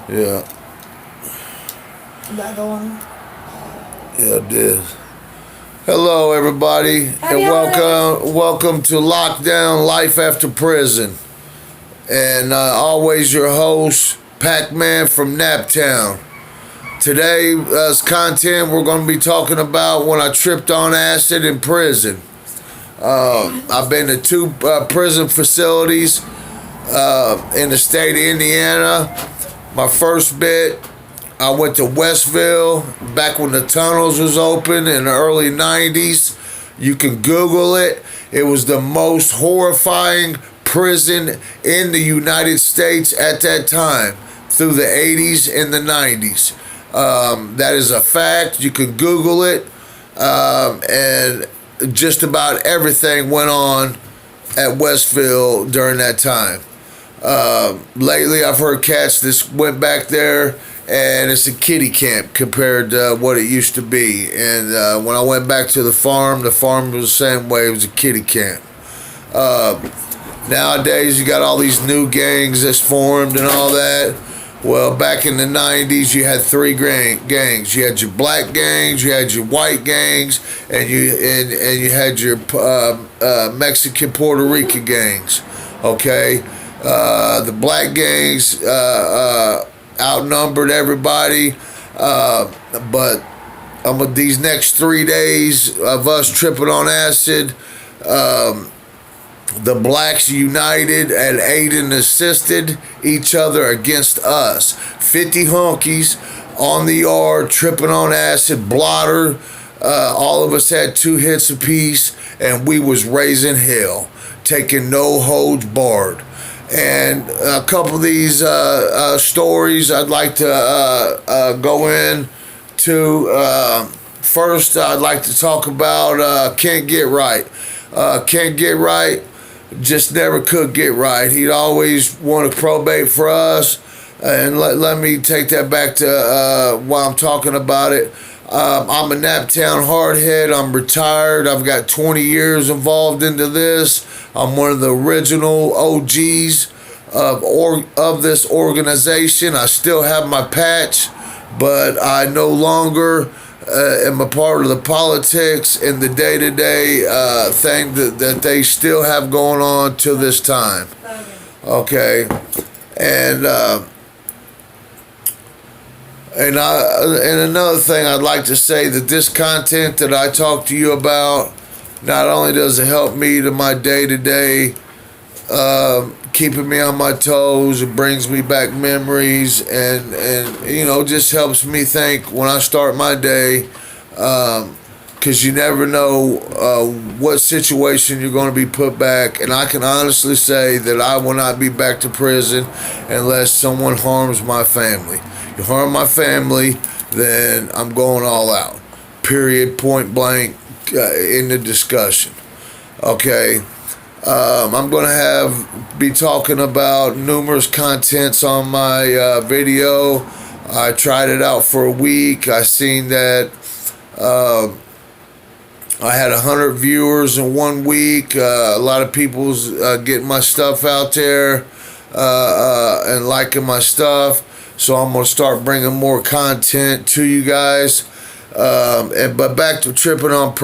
Yeah. Is that going? Yeah, it did. Hello, everybody, and welcome to Lockdown Life After Prison. And always your host, Pacman from Naptown. Today's content, we're going to be talking about when I tripped on acid in prison. I've been to two prison facilities in the state of Indiana. My first bit, I went to Westville back when the tunnels was open in the early 90s. You can Google it. It was the most horrifying prison in the United States at that time through the 80s and the 90s. That is a fact. You can Google it. And just about everything went on at Westville during that time. Lately, I've heard cats that went back there, and it's a kiddie camp compared to what it used to be. And when I went back to the farm was the same way. It was a kiddie camp. Nowadays, you got all these new gangs that's formed and all that. Well, back in the 90s, you had three gangs. You had your black gangs, you had your white gangs, and you had your Mexican Puerto Rican gangs. Okay. The black gangs outnumbered everybody, but these next 3 days of us tripping on acid, the blacks united and aided and assisted each other against us. 50 honkies on the yard tripping on acid, blotter. All of us had 2 hits apiece, and we was raising hell, taking no holds barred. And a couple of these stories I'd like to go into. First, I'd like to talk about Can't Get Right. Can't Get Right just never could get right. He'd always want to probate for us. And let me take that back to while I'm talking about it. I'm a Naptown hardhead. I'm retired. I've got 20 years involved into this. I'm one of the original OGs of this organization. I still have my patch, but I no longer am a part of the politics and the day-to-day thing that they still have going on to this time. Okay, and another thing I'd like to say, that this content that I talk to you about, not only does it help me to my day-to-day, keeping me on my toes, it brings me back memories, and just helps me think when I start my day, because you never know what situation you're going to be put back. And I can honestly say that I will not be back to prison unless someone harms my family. You harm my family, then I'm going all out. Period, point blank, in the discussion. Okay. I'm going to be talking about numerous contents on my video. I tried it out for a week. I seen that I had 100 viewers in 1 week. A lot of people's getting my stuff out there and liking my stuff. So I'm going to start bringing more content to you guys. But back to tripping on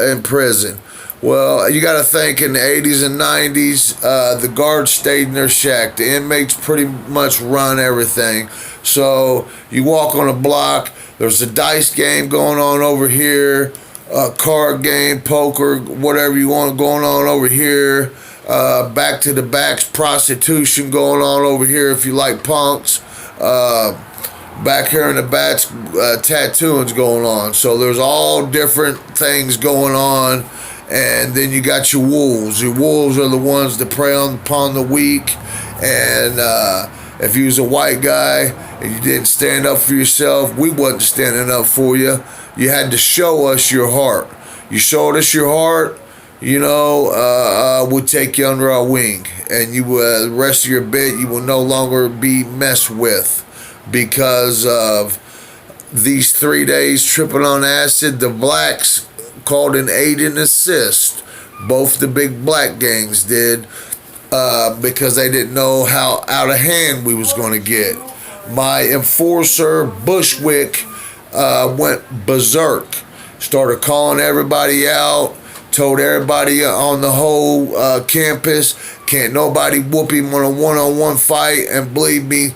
in prison. Well, you got to think in the 80s and 90s, the guards stayed in their shack. The inmates pretty much run everything. So you walk on a block, there's a dice game going on over here, a card game, poker, whatever you want going on over here. Back to the backs, prostitution going on over here if you like punks. Back here in the backs, tattooing's going on. So there's all different things going on. And then you got your wolves. Your wolves are the ones that prey upon the weak. And if you was a white guy and you didn't stand up for yourself, we wasn't standing up for you. You had to show us your heart. You showed us your heart, we'll take you under our wing. And you the rest of your bit, you will no longer be messed with because of these 3 days tripping on acid. The blacks called an aid and assist. Both the big black gangs did because they didn't know how out of hand we was going to get. my enforcer, Bushwick, went berserk. Started calling everybody out. Told everybody on the whole campus, can't nobody whoop him on a one-on-one fight. And believe me,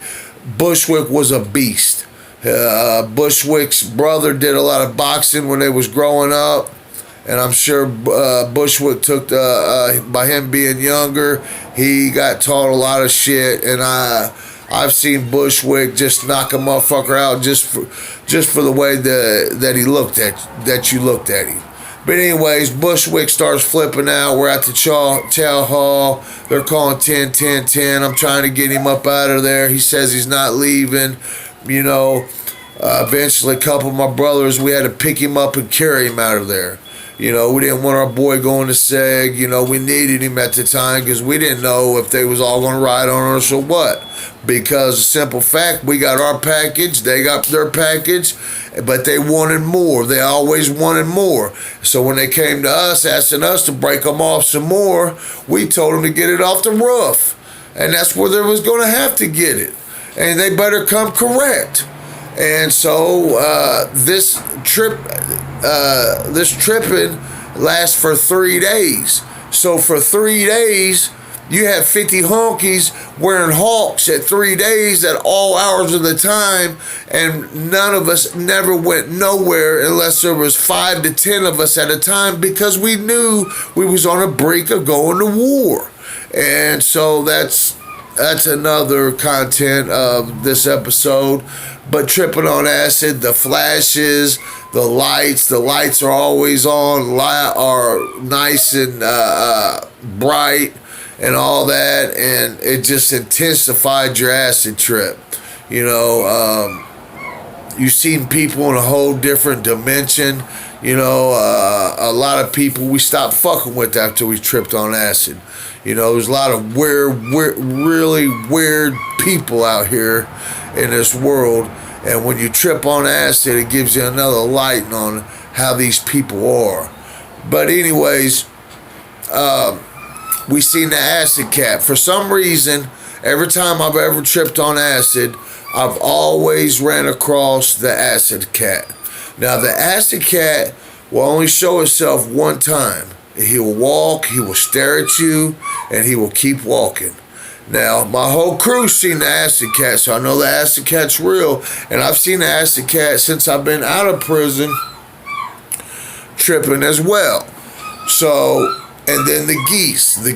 Bushwick was a beast. Bushwick's brother did a lot of boxing when they was growing up. And I'm sure Bushwick took by him being younger, he got taught a lot of shit. And I've seen Bushwick just knock a motherfucker out just for the way that you looked at him. But anyways, Bushwick starts flipping out. We're at the chow hall. They're calling 10, 10, 10. I'm trying to get him up out of there. He says he's not leaving. You know, eventually a couple of my brothers, we had to pick him up and carry him out of there. You know, we didn't want our boy going to SEG. You know, we needed him at the time because we didn't know if they was all going to ride on us or what. Because simple fact, we got our package, they got their package, but they wanted more. They always wanted more. So when they came to us, asking us to break them off some more, we told them to get it off the roof. And that's where they was going to have to get it. And they better come correct. And so this tripping lasts for 3 days. So for 3 days, you have 50 honkies wearing Hawks at 3 days at all hours of the time, and none of us never went nowhere unless there was 5 to 10 of us at a time, because we knew we was on the brink of going to war. And so that's another content of this episode. But tripping on acid, the flashes, the lights are always on, are nice and bright and all that, and it just intensified your acid trip. You know, you've seen people in a whole different dimension. You know, a lot of people we stopped fucking with after we tripped on acid. You know, there's a lot of really weird people out here in this world. And when you trip on acid, it gives you another light on how these people are. But anyways, we seen the acid cat. For some reason, every time I've ever tripped on acid, I've always ran across the acid cat. Now, the acid cat will only show itself one time. He will walk, he will stare at you, and he will keep walking. Now, my whole crew's seen the acid cat, so I know the acid cat's real. And I've seen the acid cat since I've been out of prison, tripping as well. So, and then the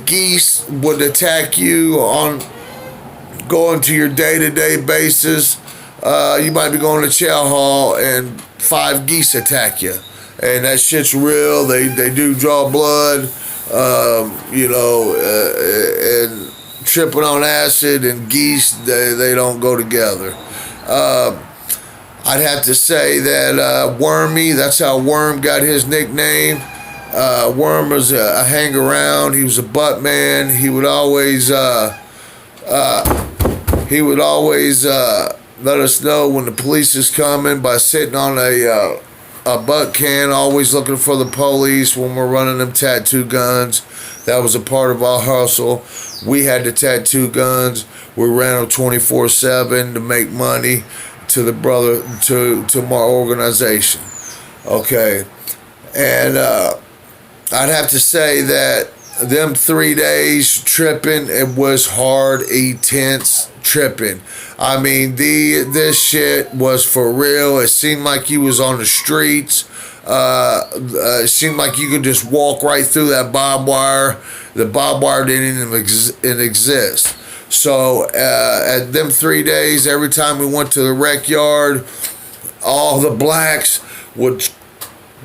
geese would attack you on going to your day-to-day basis. You might be going to chow hall and 5 geese attack you. And that shit's real. They do draw blood, you know, and tripping on acid and geese, they don't go together. I'd have to say that Wormy, that's how Worm got his nickname. Worm was a hang-around. He was a butt man. He would always let us know when the police is coming by sitting on a butt can, always looking for the police when we're running them tattoo guns. That was a part of our hustle. We had the tattoo guns. We ran them 24/7 to make money to my organization. Okay. And I'd have to say that them 3 days tripping, it was hard, intense tripping. I mean, this shit was for real. It seemed like you was on the streets. It seemed like you could just walk right through that barbed wire. The barbed wire didn't even exist. So at them 3 days, every time we went to the rec yard, all the blacks would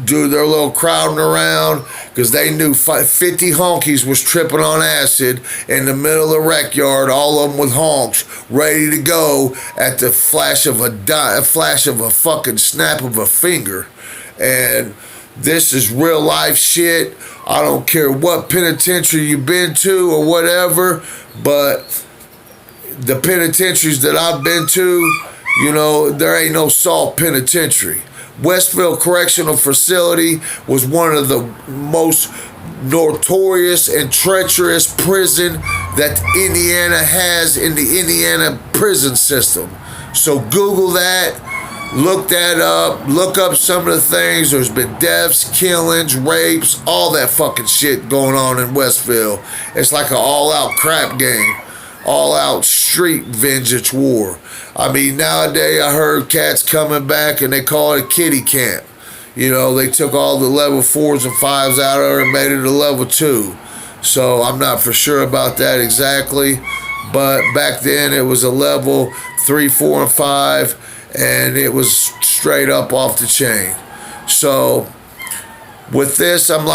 do their little crowding around because they knew 50 honkies was tripping on acid in the middle of the rec yard, all of them with honks, ready to go at the flash of a fucking snap of a finger. And this is real life shit. I don't care what penitentiary you've been to or whatever, but the penitentiaries that I've been to, you know, there ain't no Salt Penitentiary. Westville Correctional Facility was one of the most notorious and treacherous prison that Indiana has in the Indiana prison system. So Google that. Look that up. Look up some of the things. There's been deaths, killings, rapes, all that fucking shit going on in Westville. It's like an all-out crap game. All-out street vengeance war. I mean, nowadays I heard cats coming back and they call it a kiddie camp. You know, they took all the level 4s and 5s out of there and made it a level 2. So I'm not for sure about that exactly. But back then it was a level 3, 4, and 5. And it was straight up off the chain. So with this, I'm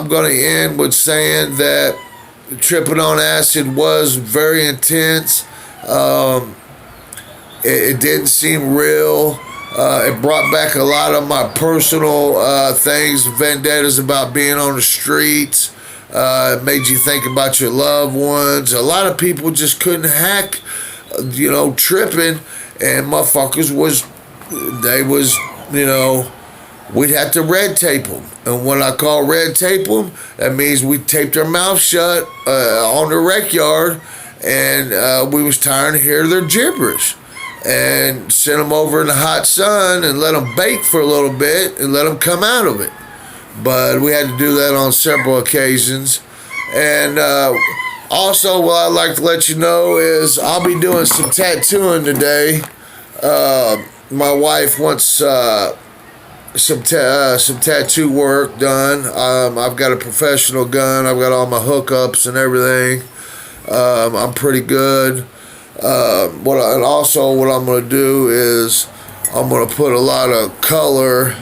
going to end with saying that tripping on acid was very intense. It didn't seem real. It brought back a lot of my personal things, vendettas about being on the streets. It made you think about your loved ones. A lot of people just couldn't hack, tripping. And motherfuckers we'd have to red tape them. And when I call red tape them, that means we taped their mouth shut on the rec yard, and we was tired to hear their gibberish. And sent them over in the hot sun and let them bake for a little bit and let them come out of it. But we had to do that on several occasions. And also, what I'd like to let you know is I'll be doing some tattooing today. My wife wants some tattoo work done. I've got a professional gun. I've got all my hookups and everything. I'm pretty good. What I'm going to do is I'm going to put a lot of color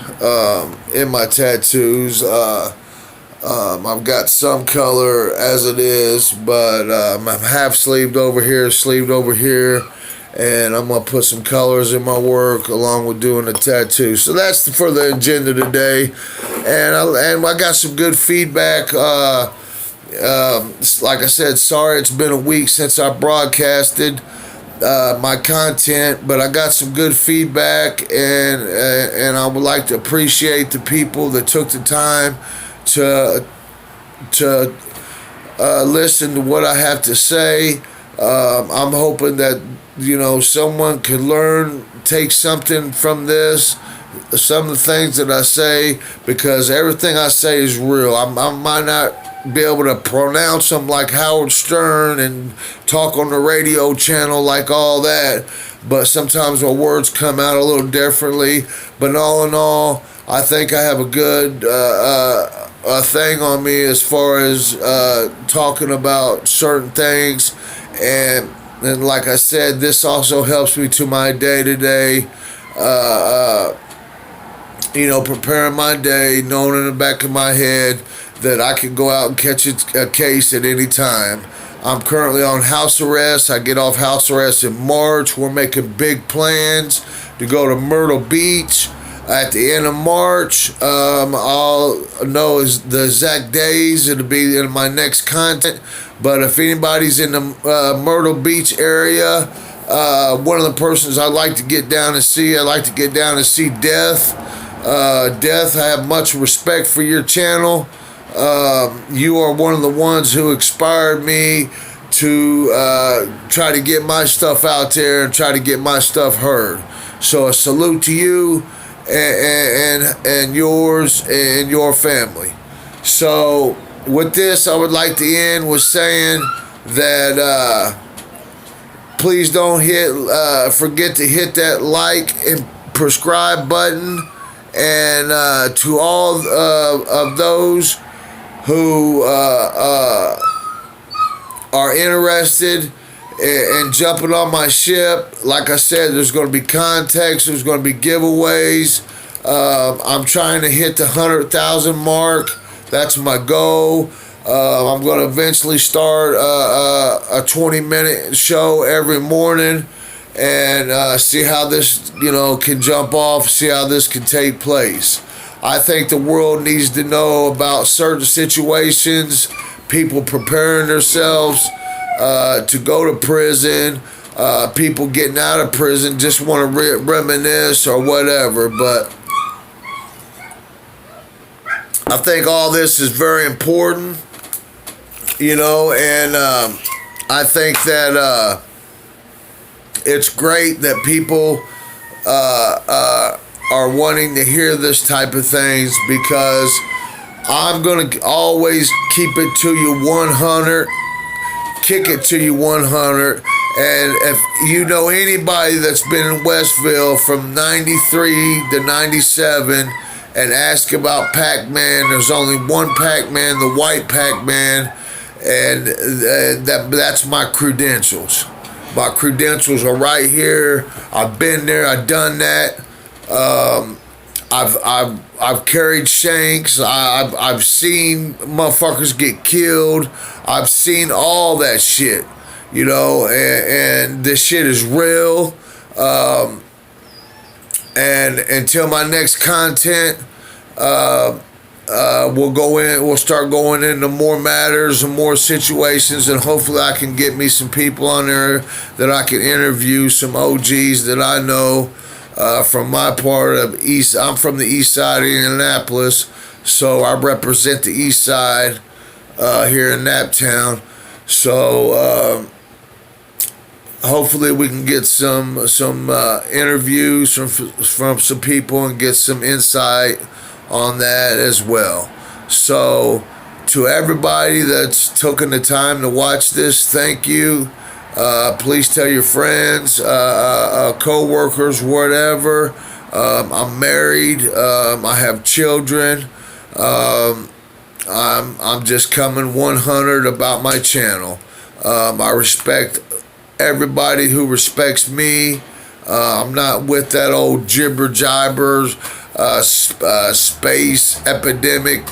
in my tattoos. I've got some color as it is, but I'm half sleeved over here, and I'm going to put some colors in my work along with doing the tattoo. So that's for the agenda today, and I got some good feedback. Like I said, sorry it's been a week since I broadcasted my content, but I got some good feedback, and I would like to appreciate the people that took the time to listen to what I have to say. I'm hoping that someone could take something from this, some of the things that I say, because everything I say is real. I might not be able to pronounce them like Howard Stern and talk on the radio channel like all that, but sometimes my words come out a little differently. But all in all, I think I have a good thing on me as far as talking about certain things, and like I said, this also helps me to my day-to-day, preparing my day, knowing in the back of my head that I can go out and catch a case at any time. I'm currently on house arrest. I get off house arrest in March. We're making big plans to go to Myrtle Beach at the end of March. I'll know the exact days. It'll be in my next content. But if anybody's in the Myrtle Beach area, one of the persons I'd like to get down and see, Death. Death, I have much respect for your channel. You are one of the ones who inspired me to try to get my stuff out there and try to get my stuff heard. So a salute to you and yours and your family. So with this, I would like to end with saying that please don't forget to hit that like and subscribe button, and to all of those who are interested in jumping on my ship. Like I said, there's going to be contests, there's going to be giveaways. I'm trying to hit the 100,000 mark. That's my goal. I'm going to eventually start a 20-minute show every morning and see how this can jump off, see how this can take place. I think the world needs to know about certain situations, people preparing themselves to go to prison, people getting out of prison, just want to reminisce or whatever. But I think all this is very important, and I think that it's great that people are wanting to hear this type of things, because I'm going to always keep it to you 100, kick it to you 100. And if you know anybody that's been in Westville from 93 to 97 and ask about Pacman, there's only one Pacman, the white Pacman, and that's my credentials. My credentials are right here. I've been there. I've done that. I've carried shanks. I've seen motherfuckers get killed. I've seen all that shit, you know, and this shit is real. And until my next content, we'll start going into more matters and more situations, and hopefully I can get me some people on there that I can interview, some OGs that I know from my part of East. I'm from the east side of Indianapolis, so I represent the east side here in Naptown. So hopefully we can get some interviews from some people and get some insight on that as well. So to everybody that's taken the time to watch this, thank you. Please tell your friends, co-workers, whatever. I'm married. I have children. I'm just coming 100 about my channel. I respect everybody who respects me. I'm not with that old jibber jabbers, space epidemic,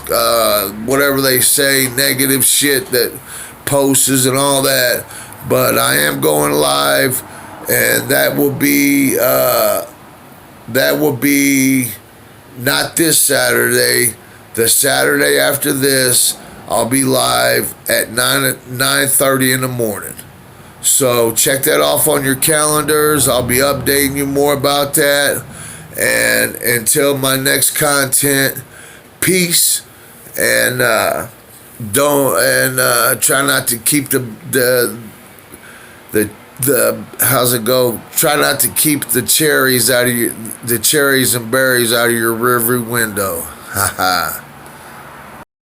whatever they say, negative shit that posts and all that. But I am going live, and that will be not this Saturday. The Saturday after this, I'll be live at 9:30 in the morning. So check that off on your calendars. I'll be updating you more about that. And until my next content, peace, and try not to keep the how's it go? Try not to keep the cherries and berries out of your rearview window. Ha ha.